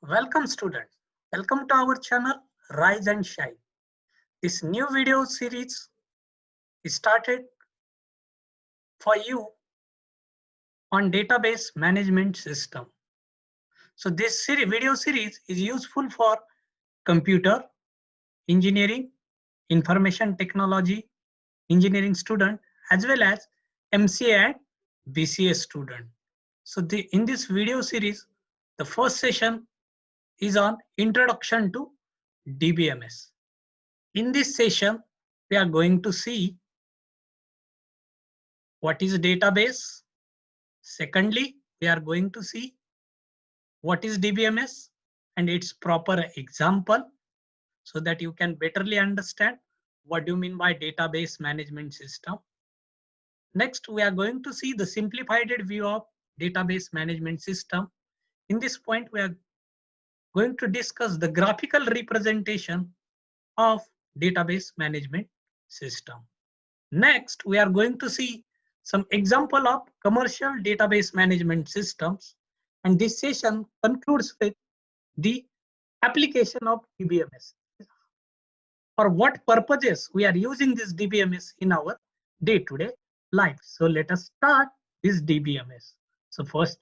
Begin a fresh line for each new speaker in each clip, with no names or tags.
Welcome students. Welcome to our channel Rise and Shine. This new video series is started for you on database management system. So this video series is useful for computer engineering, information technology, engineering student as well as MCA and BCA student. So in this video series, the first session is on introduction to DBMS. In this session, we are going to see what is a database. Secondly, we are going to see what is DBMS and its proper example so that you can betterly understand what do you mean by database management system. Next, we are going to see the simplified view of database management system. In this point, we are going to discuss the graphical representation of database management system. Next, we are going to see some example of commercial database management systems, and this session concludes with the application of DBMS. For what purposes we are using this DBMS in our day-to-day life. So let us start this DBMS. So first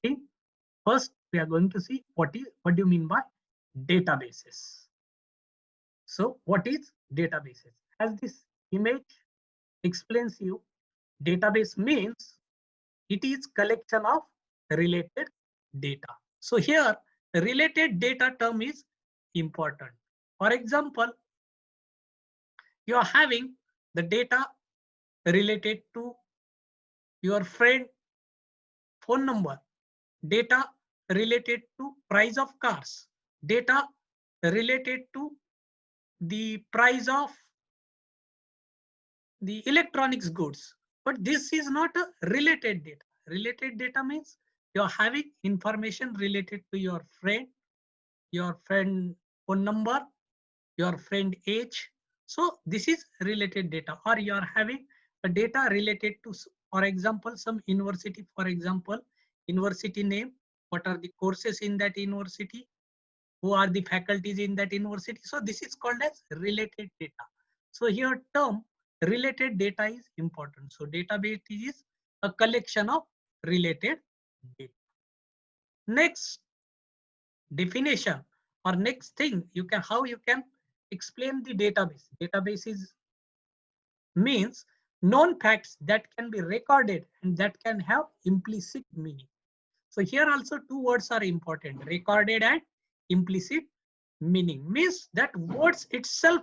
we are going to see what do you mean by databases. So what is databases? As this image explains you, database means it is collection of related data. So here the related data term is important. For example, you are having the data related to your friend phone number, data related to price of cars, data related to the price of the electronics goods. But this is not a related data. Related data means you're having information related to your friend phone number, your friend age. So this is related data. Or you are having a data related to, for example, some university, for example, university name, what are the courses in that university, who are the faculties in that university. So this is called as related data. So here term related data is important. So database is a collection of related data. Next definition or next thing how you can explain the database. Database means known facts that can be recorded and that can have implicit meaning. So here also two words are important, recorded and implicit meaning. Means that words itself,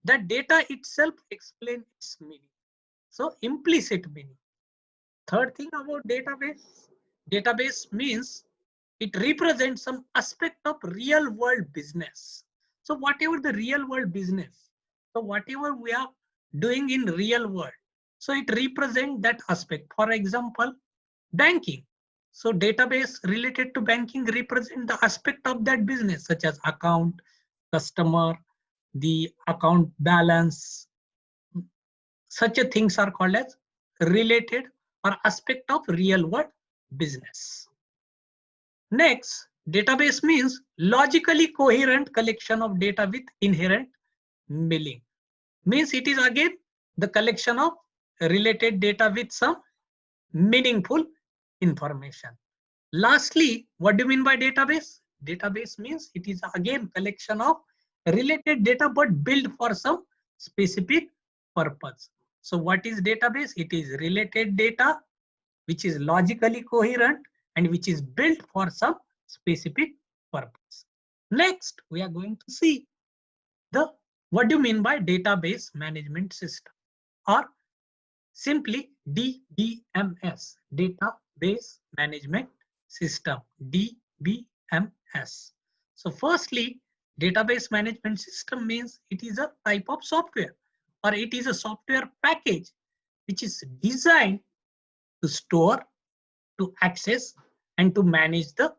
that data itself explain its meaning. So implicit meaning. Third thing about database means it represents some aspect of real world business. So whatever the real world business, so whatever we are doing in real world, so it represents that aspect. For example, banking. So database related to banking represent the aspect of that business such as account, customer, the account balance. Such a things are called as related or aspect of real world business. Next, database means logically coherent collection of data with inherent meaning. Means it is again the collection of related data with some meaningful information. Lastly, what do you mean by database? Database means it is again collection of related data but built for some specific purpose. So what is database? It is related data which is logically coherent and which is built for some specific purpose. Next, we are going to see what do you mean by database management system, or simply DBMS, database management system, DBMS. So firstly, database management system means it is a type of software or it is a software package which is designed to store, to access and to manage the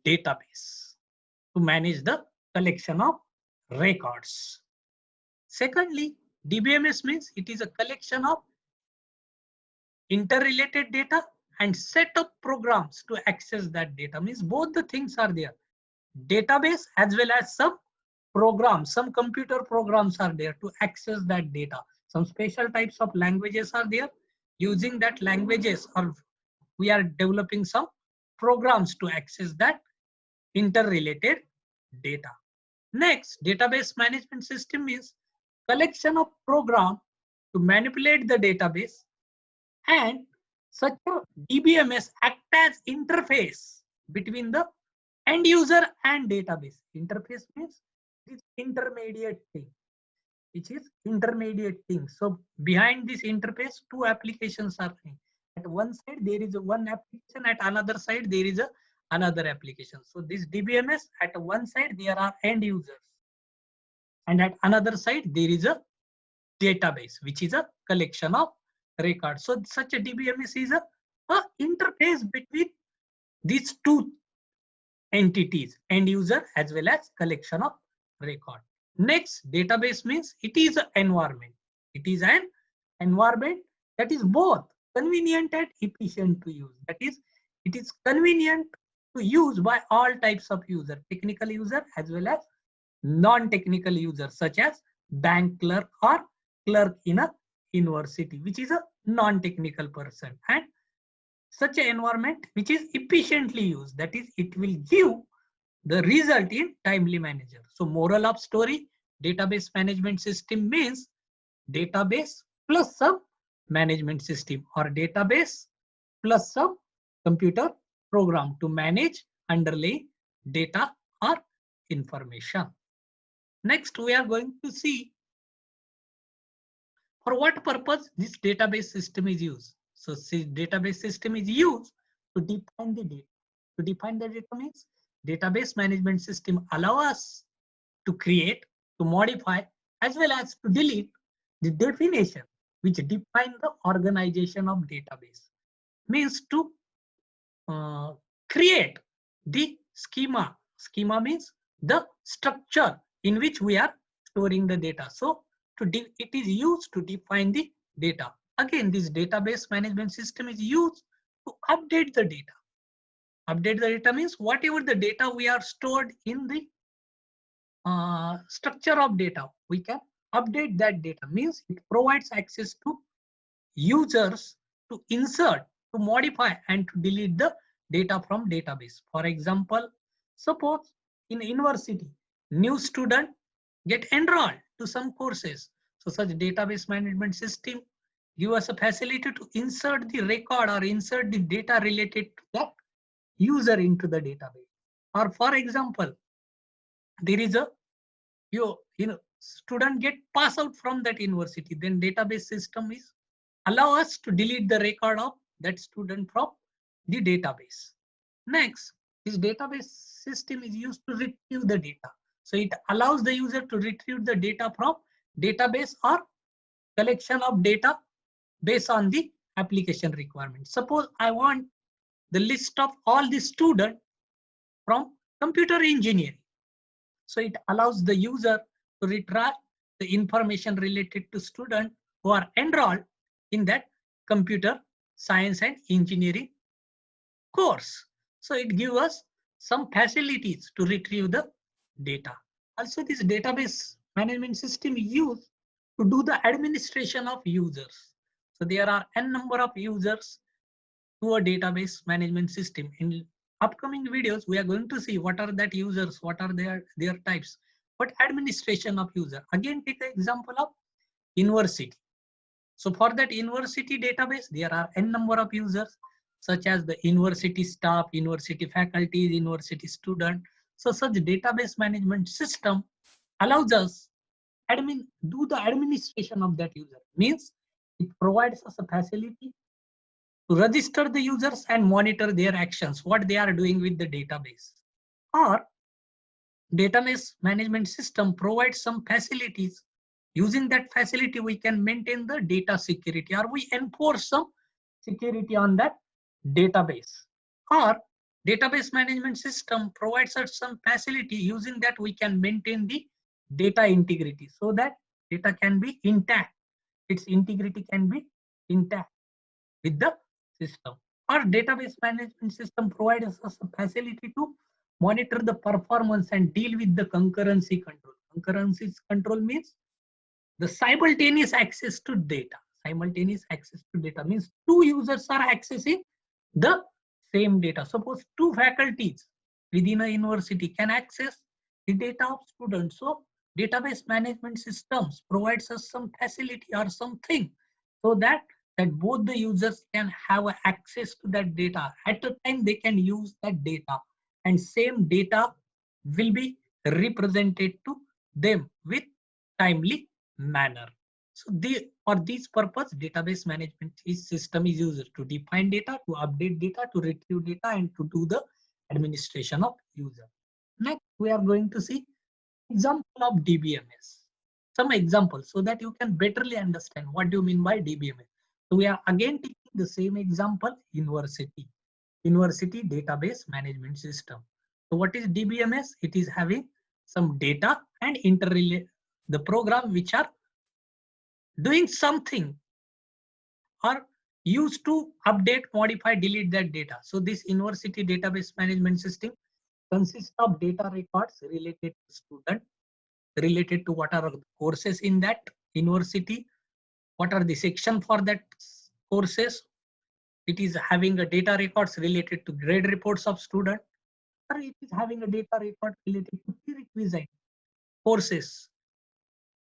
database, to manage the collection of records. Secondly, DBMS means it is a collection of interrelated data and set up programs to access that data. Means both the things are there. database as well as some programs, some computer programs are there to access that data. Some special types of languages are there. Using that languages, or we are developing some programs to access that interrelated data. Next, database management system is collection of program to manipulate the database, and such a DBMS act as interface between the end user and database. Interface means this intermediate thing, which is intermediate thing. So behind this interface, two applications are running. At one side there is a one application, at another side there is a another application. So this DBMS, at one side there are end users, and at another side there is a database, which is a collection of records. So such a DBMS is a interface between these two entities, end user as well as collection of record. Next, database means it is an environment. It is an environment that is both convenient and efficient to use. That is, it is convenient to use by all types of user, technical user as well as non-technical users, such as bank clerk or clerk in a university, which is a non-technical person, and such an environment which is efficiently used. That is, it will give the result in timely manner. So moral of story, database management system means database plus some management system, or database plus some computer program to manage underlying data or information. Next, we are going to see for what purpose this database system is used. So database system is used to define the data. To define the data means database management system allow us to create, to modify, as well as to delete the definition which define the organization of database. Means to create the schema. Schema means the structure in which we are storing the data. So it is used to define the data. Again, this database management system is used to update the data. Update the data means whatever the data we are stored in the structure of data, we can update that data. Means it provides access to users to insert, to modify, and to delete the data from database. For example, suppose in university, new student get enrolled to some courses. So such database management system give us a facility to insert the record or insert the data related to that user into the database. Or for example, there is a student get pass out from that university, then database system is allow us to delete the record of that student from the database. Next, this database system is used to retrieve the data. So it allows the user to retrieve the data from database or collection of data based on the application requirement. Suppose I want the list of all the students from computer engineering. So it allows the user to retrieve the information related to students who are enrolled in that computer science and engineering course. So it gives us some facilities to retrieve the data. Also, this database management system is used to do the administration of users. So there are n number of users to a database management system. In upcoming videos, we are going to see what are that users, what are their types, but administration of user. Again, take the example of university. So for that university database, there are n number of users, such as the university staff, university faculty, university student. So such database management system allows us do the administration of that user. Means it provides us a facility to register the users and monitor their actions, what they are doing with the database. Or database management system provides some facilities. Using that facility, we can maintain the data security, or we enforce some security on that database. Or database management system provides us some facility. Using that, we can maintain the data integrity so that data can be intact. Its integrity can be intact with the system. Or database management system provides us a facility to monitor the performance and deal with the concurrency control. Concurrency control means the simultaneous access to data. Simultaneous access to data means two users are accessing the same data. Suppose two faculties within a university can access the data of students. So database management systems provides us some facility or something so that both the users can have access to that data. At a time they can use that data and same data will be represented to them with timely manner. So for this purpose, database management system is used to define data, to update data, to retrieve data, and to do the administration of user. Next, we are going to see example of DBMS. Some examples so that you can betterly understand what do you mean by DBMS. So we are again taking the same example, university database management system. So what is DBMS? It is having some data and interrelate the program which are doing something or used to update, modify, delete that data. So this university database management system consists of data records related to student, related to what are the courses in that university, what are the section for that courses. It is having a data records related to grade reports of student, or it is having a data record related to prerequisite courses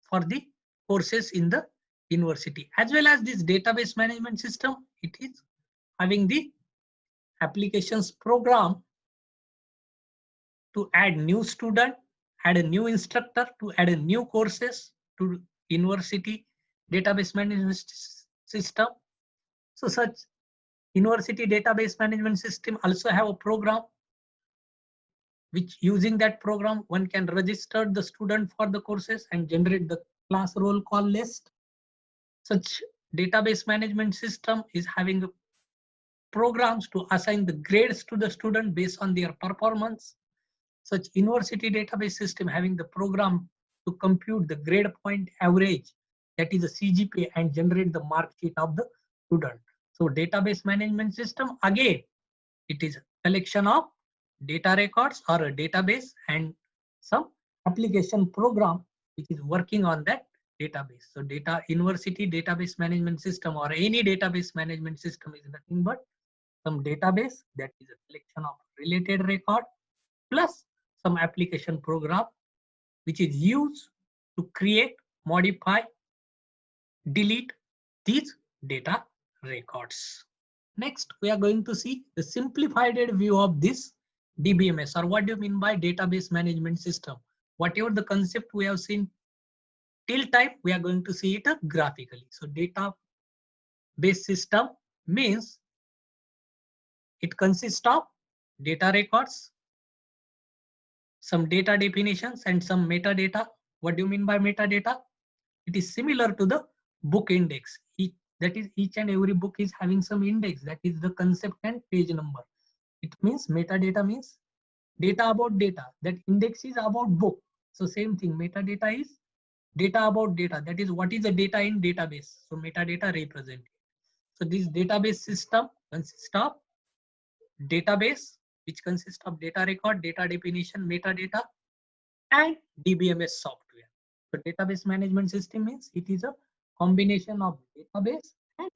for the courses in the university. As well as this database management system, it is having the applications program to add new student, add a new instructor, to add a new courses to university database management system. So such university database management system also have a program which using that program one can register the student for the courses and generate the class roll call list. Such database management system is having programs to assign the grades to the student based on their performance. Such university database system having the program to compute the grade point average, that is a CGPA, and generate the mark sheet of the student. So database management system, again, it is a collection of data records or a database and some application program which is working on that database. So university database management system or any database management system is nothing but some database that is a collection of related record plus some application program which is used to create, modify, delete these data records. Next, we are going to see the simplified view of this DBMS, or what do you mean by database management system? Whatever the concept we have seen till time, we are going to see it graphically. So database system means it consists of data records, some data definitions, and some metadata. What do you mean by metadata? It is similar to the book index. That is, each and every book is having some index, that is the concept and page number. It means metadata means data about data. That index is about book. So same thing, metadata is data about data. That is what is the data in database. So metadata represented. So this database system consists of database, which consists of data record, data definition, metadata, and DBMS software. So database management system means it is a combination of database and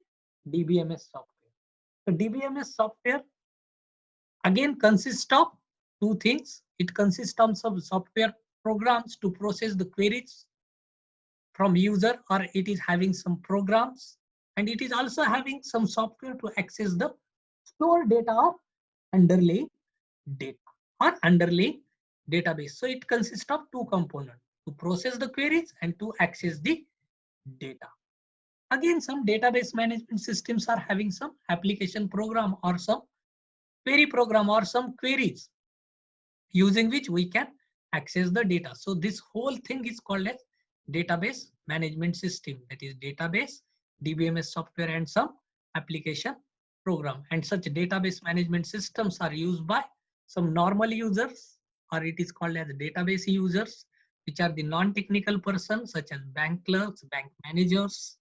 DBMS software. So DBMS software again consists of two things. It consists of some software programs to process the queries from user, or it is having some programs, and it is also having some software to access the stored data of underlying data or underlying database. So it consists of two components, to process the queries and to access the data. Again, some database management systems are having some application program or some query program or some queries using which we can access the data. So this whole thing is called as database management system, that is database, DBMS software, and some application program. And such database management systems are used by some normal users, or it is called as database users, which are the non-technical persons such as bank clerks, bank managers,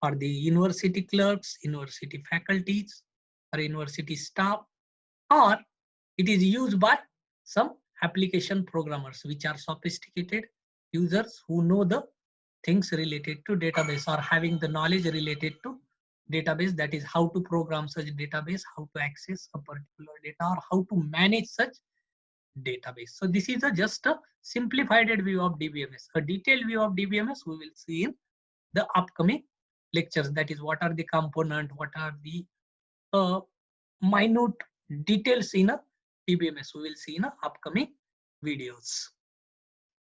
or the university clerks, university faculties, or university staff, or it is used by some application programmers, which are sophisticated users who know the things related to database or having the knowledge related to database, that is how to program such database, how to access a particular data, or how to manage such database. So this is just a simplified view of DBMS. A detailed view of DBMS we will see in the upcoming lectures. That is, what are the component, what are the minute details in a DBMS we will see in a upcoming videos.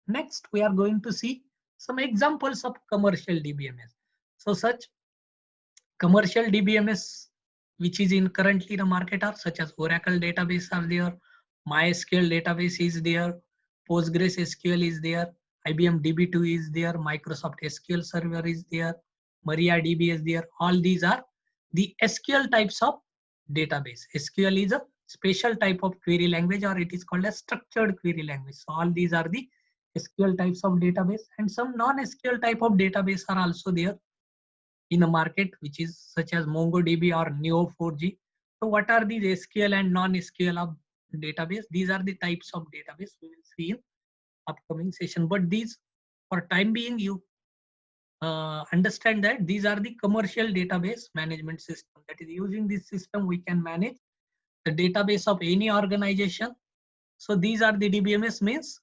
Next, we are going to see some examples of commercial DBMS. So such commercial DBMS which is in currently the market are such as Oracle database are there, MySQL database is there, Postgres SQL is there, IBM DB2 is there, Microsoft SQL Server is there, MariaDB is there. All these are the SQL types of database. SQL is a special type of query language, or it is called a structured query language. So all these are the SQL types of database, and some non-SQL type of database are also there in a market, which is such as MongoDB or Neo4j. So what are these SQL and non-SQL of database? These are the types of database we will see in upcoming session. But these, for time being, you understand that these are the commercial database management system. That is, using this system we can manage the database of any organization. So these are the DBMS, means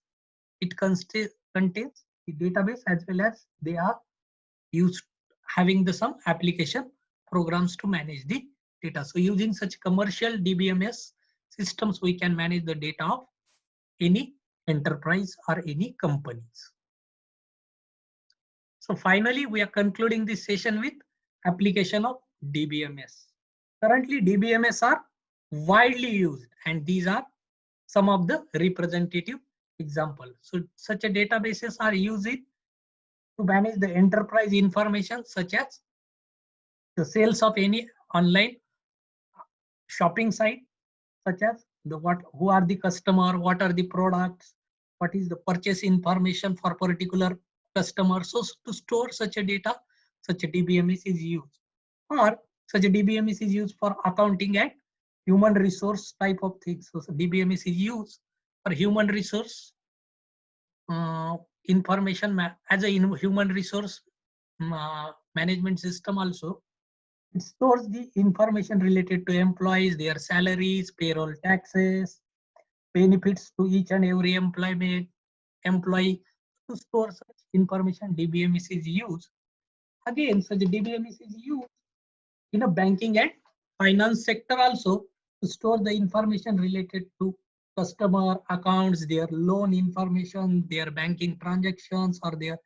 it contains the database as well as they are used having the some application programs to manage the data. So using such commercial DBMS systems, we can manage the data of any enterprise or any companies. So finally, we are concluding this session with application of DBMS. Currently, DBMS are widely used, and these are some of the representative examples. So such a databases are used to manage the enterprise information, such as the sales of any online shopping site, such as the who are the customer, what are the products, what is the purchase information for particular customer. So to store such a data, such a DBMS is used. Or such a DBMS is used for accounting and human resource type of things. So DBMS is used for human resource information as a human resource management system. Also, it stores the information related to employees, their salaries, payroll taxes, benefits to each and every employee. To store such information, DBMS is used. Again, such DBMS is used in a banking and finance sector also, to store the information related to customer accounts, their loan information, their banking transactions, or their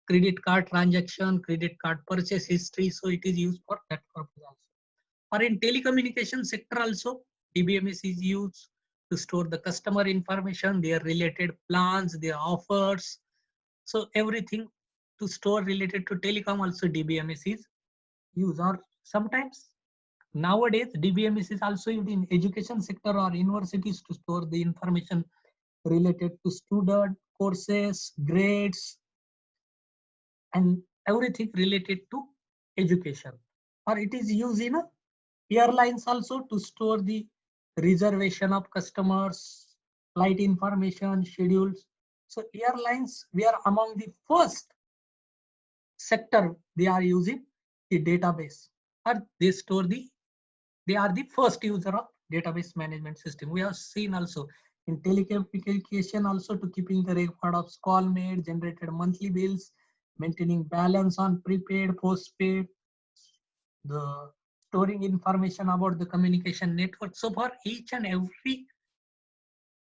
credit card transaction, credit card purchase history. So it is used for that purpose also. Or in telecommunication sector also, DBMS is used to store the customer information, their related plans, their offers. So everything to store related to telecom also DBMS is used. Or sometimes nowadays DBMS is also used in education sector or universities to store the information related to student courses, grades, and everything related to education. Or it is used in airlines also to store the reservation of customers, flight information, schedules. So airlines, we are among the first sector they are using the database, or they are the first user of database management system. We have seen also in telecommunication also, to keeping the record of call made, generated monthly bills, maintaining balance on prepaid, postpaid, the storing information about the communication network. So for each and every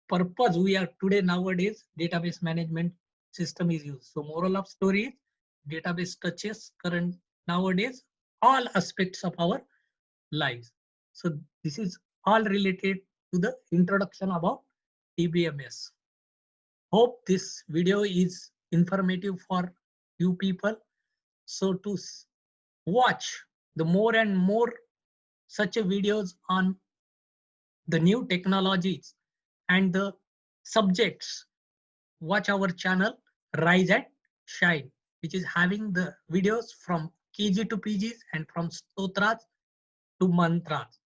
purpose, we are today nowadays database management system is used. So moral of story is, database touches current nowadays all aspects of our lives. So this is all related to the introduction about DBMS. Hope this video is informative for you people. So to watch the more and more such a videos on the new technologies and the subjects, watch our channel Rise and Shine, which is having the videos from KG to PGs and from stotras to mantras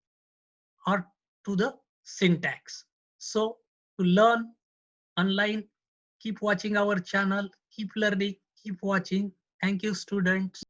or to the syntax. So to learn online. Keep watching our channel. Keep learning. Keep watching. Thank you, students.